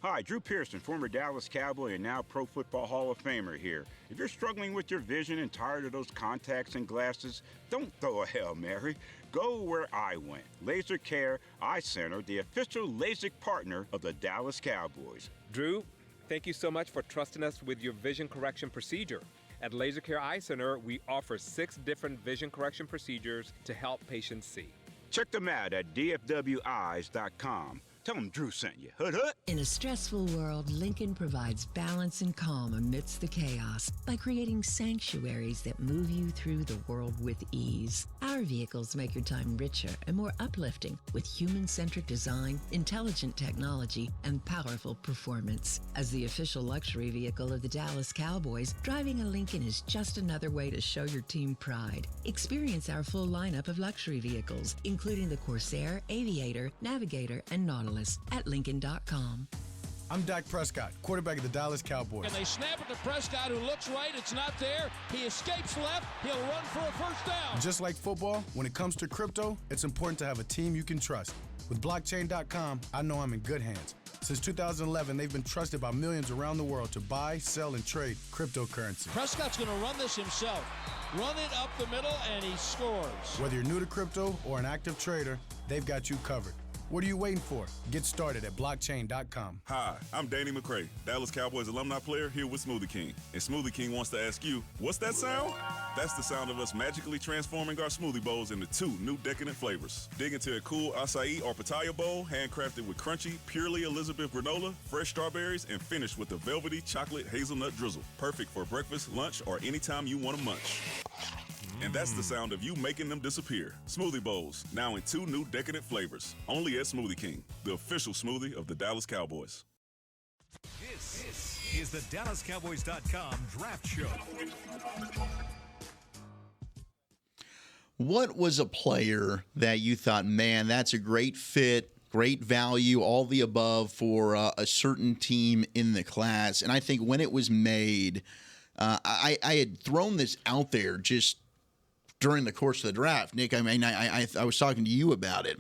Hi, Drew Pearson, former Dallas Cowboy and now Pro Football Hall of Famer here. If you're struggling with your vision and tired of those contacts and glasses, don't throw a Hail Mary. Go where I went. Laser Care Eye Center, the official LASIK partner of the Dallas Cowboys. Drew, thank you so much for trusting us with your vision correction procedure. At Laser Care Eye Center, we offer 6 different vision correction procedures to help patients see. Check them out at dfweyes.com. Tell them Drew sent you. Hood, hood. In a stressful world, Lincoln provides balance and calm amidst the chaos by creating sanctuaries that move you through the world with ease. Our vehicles make your time richer and more uplifting with human-centric design, intelligent technology, and powerful performance. As the official luxury vehicle of the Dallas Cowboys, driving a Lincoln is just another way to show your team pride. Experience our full lineup of luxury vehicles, including the Corsair, Aviator, Navigator, and Nautilus at Lincoln.com. I'm Dak Prescott, quarterback of the Dallas Cowboys. And they snap it to Prescott, who looks right. It's not there. He escapes left. He'll run for a first down. Just like football, when it comes to crypto, it's important to have a team you can trust. With blockchain.com, I know I'm in good hands. Since 2011, they've been trusted by millions around the world to buy, sell, and trade cryptocurrency. Prescott's going to run this himself. Run it up the middle, and he scores. Whether you're new to crypto or an active trader, they've got you covered. What are you waiting for? Get started at blockchain.com. Hi, I'm Danny McCray, Dallas Cowboys alumni player here with Smoothie King. And Smoothie King wants to ask you, what's that sound? That's the sound of us magically transforming our smoothie bowls into 2 new decadent flavors. Dig into a cool acai or pitaya bowl, handcrafted with crunchy, purely Elizabeth granola, fresh strawberries, and finished with a velvety chocolate hazelnut drizzle. Perfect for breakfast, lunch, or anytime you want to munch. And that's the sound of you making them disappear. Smoothie bowls, now in 2 new decadent flavors. Only at Smoothie King, the official smoothie of the Dallas Cowboys. This is the DallasCowboys.com Draft Show. What was a player that you thought, man, that's a great fit, great value, all the above for a certain team in the class? And I think when it was made, I had thrown this out there just during the course of the draft. Nick, I mean, I was talking to you about it.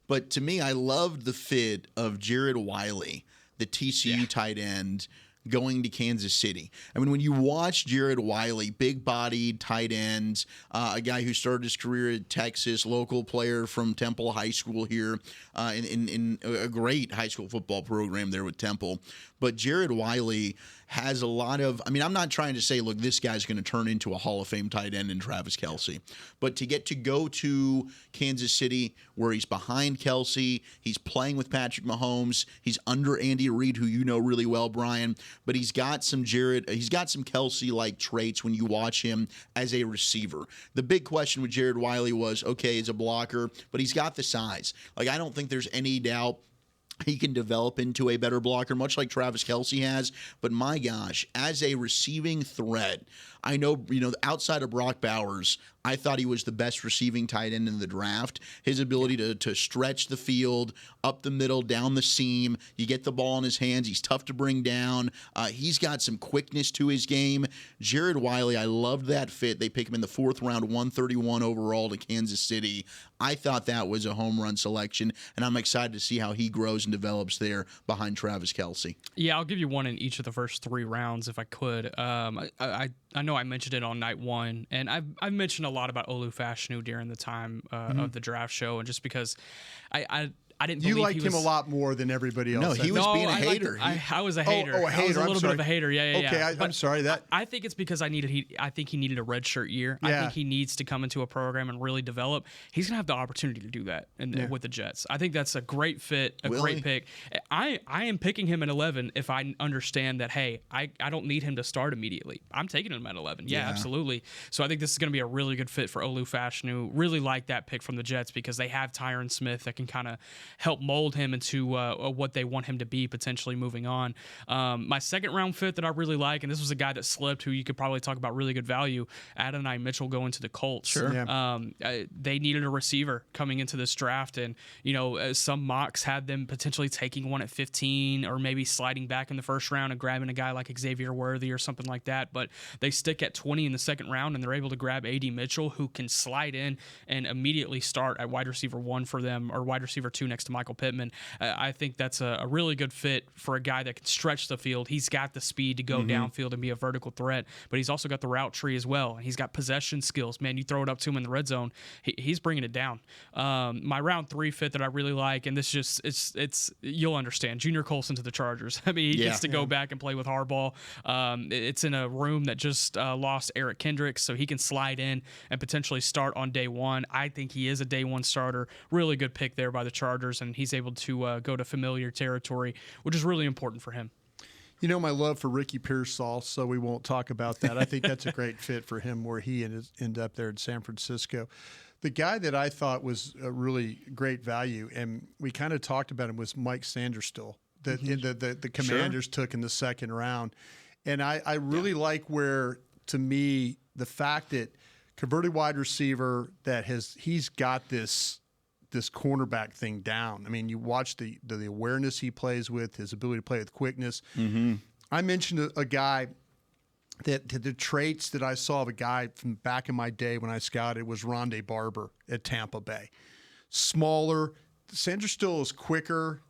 But to me, I loved the fit of Jared Wiley, the TCU tight end, going to Kansas City. I mean, when you watch Jared Wiley, big-bodied tight end, a guy who started his career at Texas, local player from Temple High School here, in a great high school football program there with Temple. But Jared Wiley has a lot of, I mean, I'm not trying to say, look, this guy's going to turn into a Hall of Fame tight end in Travis Kelce. But to get to go to Kansas City where he's behind Kelce, he's playing with Patrick Mahomes, he's under Andy Reid, who you know really well, Brian, but he's got some Kelce-like traits when you watch him as a receiver. The big question with Jared Wiley was, okay, he's a blocker, but he's got the size. Like, I don't think there's any doubt he can develop into a better blocker, much like Travis Kelce has. But my gosh, as a receiving threat, I know, outside of Brock Bowers, I thought he was the best receiving tight end in the draft. His ability to stretch the field, up the middle, down the seam. You get the ball in his hands. He's tough to bring down. He's got some quickness to his game. Jared Wiley, I loved that fit. They pick him in the 4th round, 131 overall to Kansas City. I thought that was a home run selection, and I'm excited to see how he grows and develops there behind Travis Kelce. Yeah, I'll give you one in each of the first 3 rounds if I could. I know I mentioned it on night 1, and I've mentioned a lot about Olu Fashanu during the time of the draft show, and just because I didn't believe you liked he was, him a lot more than everybody else. No, he was being a hater. I was a hater. Oh, a hater. I was a little bit I'm of a hater. Yeah. Okay, But I'm sorry. I think it's because I think he needed a redshirt year. Yeah. I think he needs to come into a program and really develop. He's gonna have the opportunity to do that with the Jets. I think that's a great fit, great pick. I am picking him at 11 if I understand that. Hey, I don't need him to start immediately. I'm taking him at 11. Yeah, absolutely. So I think this is gonna be a really good fit for Olu Fashanu. Really like that pick from the Jets because they have Tyron Smith that can kind of help mold him into what they want him to be potentially moving on. My 2nd round fit that I really like, and this was a guy that slipped who you could probably talk about really good value, Adonai Mitchell going to the Colts. Sure. Yeah. They needed a receiver coming into this draft, and some mocks had them potentially taking one at 15 or maybe sliding back in the 1st round and grabbing a guy like Xavier Worthy or something like that, but they stick at 20 in the 2nd round and they're able to grab A.D. Mitchell, who can slide in and immediately start at wide receiver 1 for them, or wide receiver 2 next to Michael Pittman. I think that's a really good fit for a guy that can stretch the field. He's got the speed to go downfield and be a vertical threat, but he's also got the route tree as well. And he's got possession skills. Man, you throw it up to him in the red zone, he's bringing it down. My round 3 fit that I really like, and this just it's you'll understand, Junior Colson to the Chargers. I mean, he gets to go back and play with Harbaugh. It's in a room that just lost Eric Kendricks, so he can slide in and potentially start on day 1. I think he is a day 1 starter. Really good pick there by the Chargers, and he's able to go to familiar territory, which is really important for him. You know my love for Ricky Pearsall, so we won't talk about that. I think that's a great fit for him where he ended up there in San Francisco. The guy that I thought was a really great value, and we kind of talked about him, was Mike Sanderstill, that the Commanders took in the 2nd round. And I really like where, to me, the fact that converted wide receiver he's got this cornerback thing down. I mean, you watch the awareness he plays with, his ability to play with quickness. I mentioned a guy that the traits that I saw of a guy from back in my day when I scouted was Rondé Barber at Tampa Bay. Smaller. Sanderstill is quicker,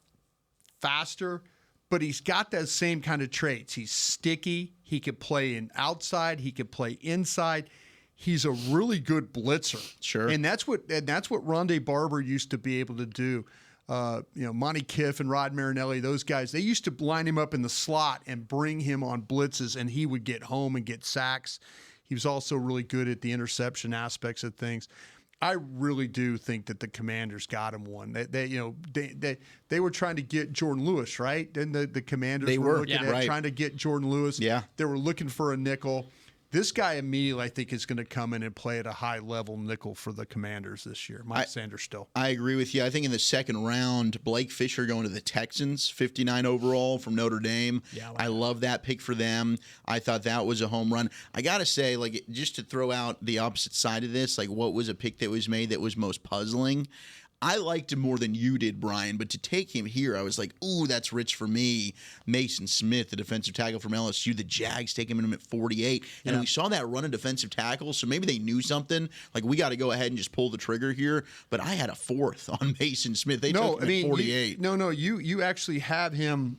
faster, but he's got that same kind of traits. He's sticky. He can play outside. He can play inside. He's a really good blitzer. Sure. And that's what Rondé Barber used to be able to do. Monty Kiff and Rod Marinelli, those guys, they used to line him up in the slot and bring him on blitzes, and he would get home and get sacks. He was also really good at the interception aspects of things. I really do think that the Commanders got him one. They were trying to get Jordan Lewis, right? And the Commanders were looking at trying to get Jordan Lewis. Yeah. They were looking for a nickel. This guy immediately, I think, is going to come in and play at a high level nickel for the Commanders this year. Mike Sanders still. I agree with you. I think in the second round, Blake Fisher going to the Texans, 59 overall from Notre Dame. Yeah, I love that pick for them. I thought that was a home run. I got to say, like, just to throw out the opposite side of this, like, what was a pick that was made that was most puzzling? I liked him more than you did, Brian, but to take him here, I was like, ooh, that's rich for me. Mason Smith, the defensive tackle from LSU, the Jags taking him at 48. And we saw that run of defensive tackle, so maybe they knew something. Like, we got to go ahead and just pull the trigger here. But I had a fourth on Mason Smith. They took him at 48. You actually have him.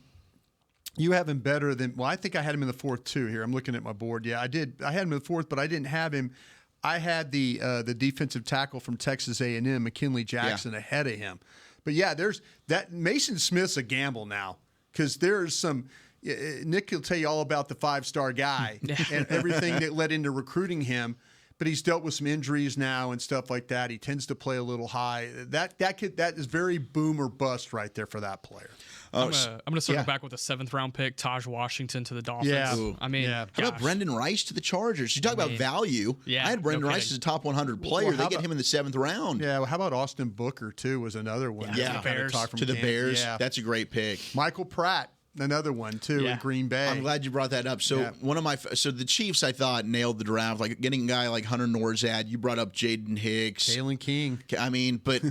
You have him better than – well, I think I had him in the fourth too here. I'm looking at my board. Yeah, I did. I had him in the fourth, but I didn't have him – I had the defensive tackle from Texas A&M, McKinley Jackson, ahead of him. But, yeah, there's that – Mason Smith's a gamble now because there's some – Nick will tell you all about the five-star guy and everything that led into recruiting him. But he's dealt with some injuries now and stuff like that. He tends to play a little high. That is very boom or bust right there for that player. I'm gonna circle back with a 7th-round pick, Taj Washington to the Dolphins. Yeah. I mean, how about Brendan Rice to the Chargers? You talk about value. Yeah, I had Brendan Rice as a top 100 player. Well, they get him in the 7th round. Yeah, well, how about Austin Booker, too, was another one. Yeah, to the Bears. Yeah. That's a great pick. Michael Pratt. Another one, too, in Green Bay. I'm glad you brought that up. So the Chiefs, I thought, nailed the draft. Like, getting a guy like Hunter Norzad. You brought up Jaden Hicks. Kalen King. I mean, but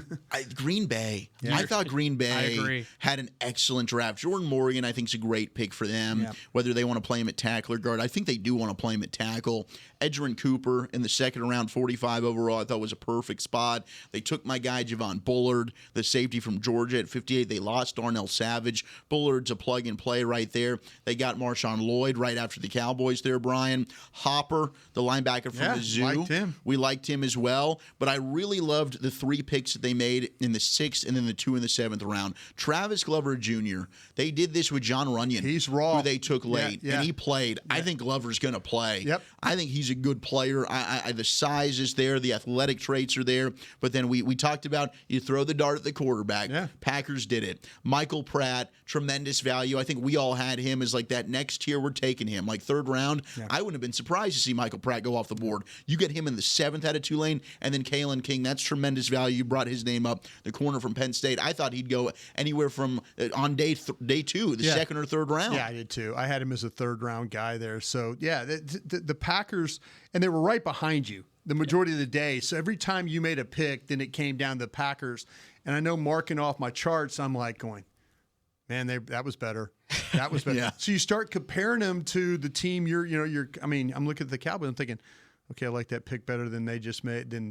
Green Bay. Yeah. I thought Green Bay had an excellent draft. Jordan Morgan, I think, is a great pick for them, whether they want to play him at tackle or guard. I think they do want to play him at tackle. Edgerrin Cooper in the second round, 45 overall, I thought was a perfect spot. They took my guy, Javon Bullard, the safety from Georgia at 58. They lost Darnell Savage. Bullard's a plug-and-play right there. They got Marshawn Lloyd right after the Cowboys there, Brian. Hopper, the linebacker from Mizzou. Liked him. We liked him as well. But I really loved the 3 picks that they made in the 6th and then the 2 in the 7th round. Travis Glover Jr., they did this with John Runyon. He's raw. Who they took late, and he played. I think Glover's going to play. Yep. I think he's a good player. The size is there. The athletic traits are there. But then we talked about you throw the dart at the quarterback. Yeah. Packers did it. Michael Pratt, tremendous value. I think we all had him as like that next tier. We're taking him. Like 3rd round, I wouldn't have been surprised to see Michael Pratt go off the board. You get him in the 7th out of Tulane, and then Kalen King. That's tremendous value. You brought his name up, the corner from Penn State. I thought he'd go anywhere from on day 2, the 2nd or 3rd round. Yeah, I did too. I had him as a 3rd round guy there. So, yeah, the Packers, and they were right behind you the majority of the day. So every time you made a pick, then it came down to the Packers. And I know marking off my charts, I'm like going, man, that was better. That was better. So you start comparing them to the team I'm looking at the Cowboys and thinking, okay, I like that pick better than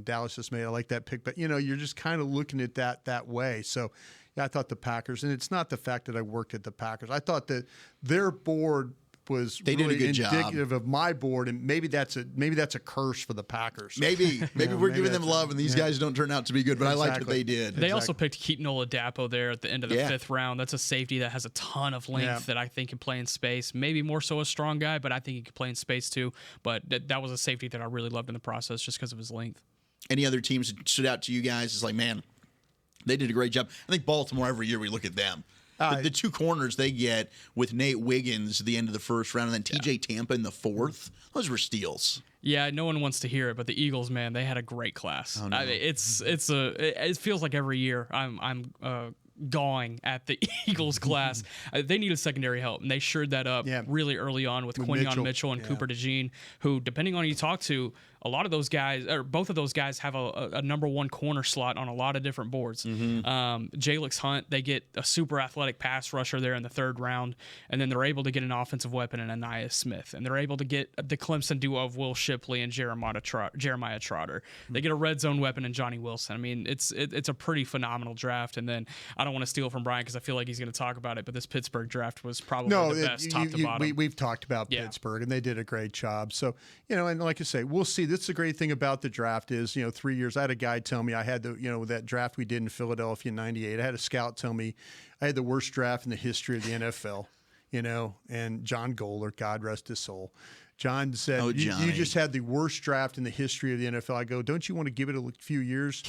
Dallas just made. I like that pick, but you're just kind of looking at that way. So yeah, I thought the Packers, and it's not the fact that I worked at the Packers. I thought that their board was they really did a good indicative job of my board, and maybe that's a curse for the Packers. Maybe we're giving them love, and these guys don't turn out to be good. But I liked what they did. They also picked Keaton Oladapo there at the end of the 5th round. That's a safety that has a ton of length that I think can play in space. Maybe more so a strong guy, but I think he can play in space too. But that was a safety that I really loved in the process just because of his length. Any other teams that stood out to you guys? It's like, man, they did a great job. I think Baltimore, every year we look at them. The 2 corners they get with Nate Wiggins at the end of the 1st round, and then T.J. Tampa in the 4th. Those were steals. Yeah, no one wants to hear it, but the Eagles, man, they had a great class. Oh, no. I mean, it feels like every year I'm gawing at the Eagles class. They needed secondary help, and they shored that up really early on with Quinyon Mitchell and Cooper DeJean, who, depending on who you talk to, a lot of those guys, or both of those guys, have a number 1 corner slot on a lot of different boards. Jalix Hunt, they get a super athletic pass rusher there in the 3rd round, and then they're able to get an offensive weapon in Aniyah Smith, and they're able to get the Clemson duo of Will Shipley and Jeremiah Trotter. They get a red zone weapon in Johnny Wilson. I mean, it's a pretty phenomenal draft. And then I don't want to steal from Brian because I feel like he's going to talk about it, but this Pittsburgh draft was probably the best top to bottom. We've talked about Pittsburgh, and they did a great job. So, and like I say, we'll see. That's the great thing about the draft is, 3 years. I had a guy tell me I had that draft we did in Philadelphia in '98. I had a scout tell me I had the worst draft in the history of the NFL. And John Goler, God rest his soul. John said, you just had the worst draft in the history of the NFL. I go, don't you want to give it a few years?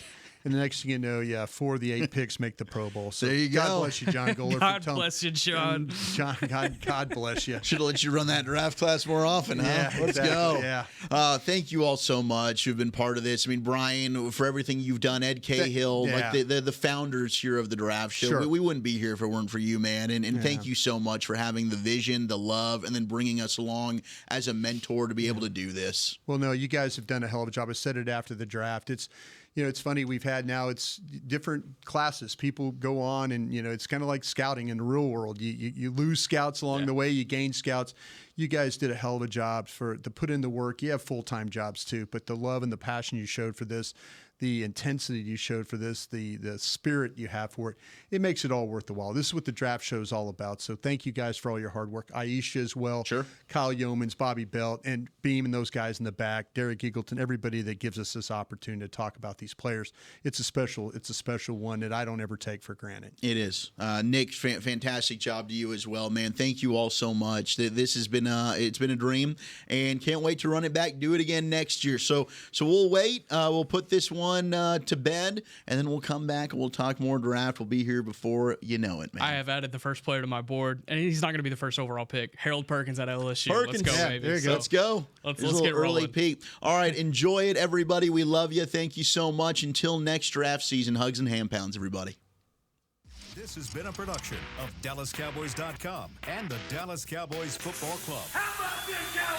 And the next thing you know, 4 of the 8 picks make the Pro Bowl. So there you go. God bless you, John Goler. God bless you, John. John, God bless you. Should have let you run that draft class more often, huh? Yeah, Let's exactly, go. yeah. Thank you all so much who've been part of this. I mean, Brian, for everything you've done, Ed Cahill, like the founders here of the draft show. Sure. We wouldn't be here if it weren't for you, man. And thank you so much for having the vision, the love, and then bringing us along as a mentor to be able to do this. Well, no, you guys have done a hell of a job. I said it after the draft. It's funny. We've had now it's different classes. People go on, and it's kind of like scouting in the real world. You lose scouts along the way. You gain scouts. You guys did a hell of a job to put in the work. You have full-time jobs too, but the love and the passion you showed for this, the intensity you showed for this, the spirit you have for it, it makes it all worth the while. This is what the draft show is all about. So thank you guys for all your hard work. Aisha as well. Sure. Kyle Yeomans, Bobby Belt, and Beam and those guys in the back, Derek Eagleton, everybody that gives us this opportunity to talk about these players. It's a special one that I don't ever take for granted. It is. Nick, fantastic job to you as well, man. Thank you all so much. This has been it's been a dream, and can't wait to run it back, do it again next year. So we'll wait. We'll put this one to bed, and then we'll come back and we'll talk more draft. We'll be here before you know it, man. I have added the first player to my board, and he's not going to be the first overall pick. Harold Perkins at LSU. Perkins. Let's go, Yeah, baby. there you go. Let's go. Let's There's a get little early rolling. peek. All right, enjoy it, everybody. We love you. Thank you so much. Until next draft season, hugs and hand pounds, everybody. This has been a production of DallasCowboys.com and the Dallas Cowboys Football Club. How about this, guys?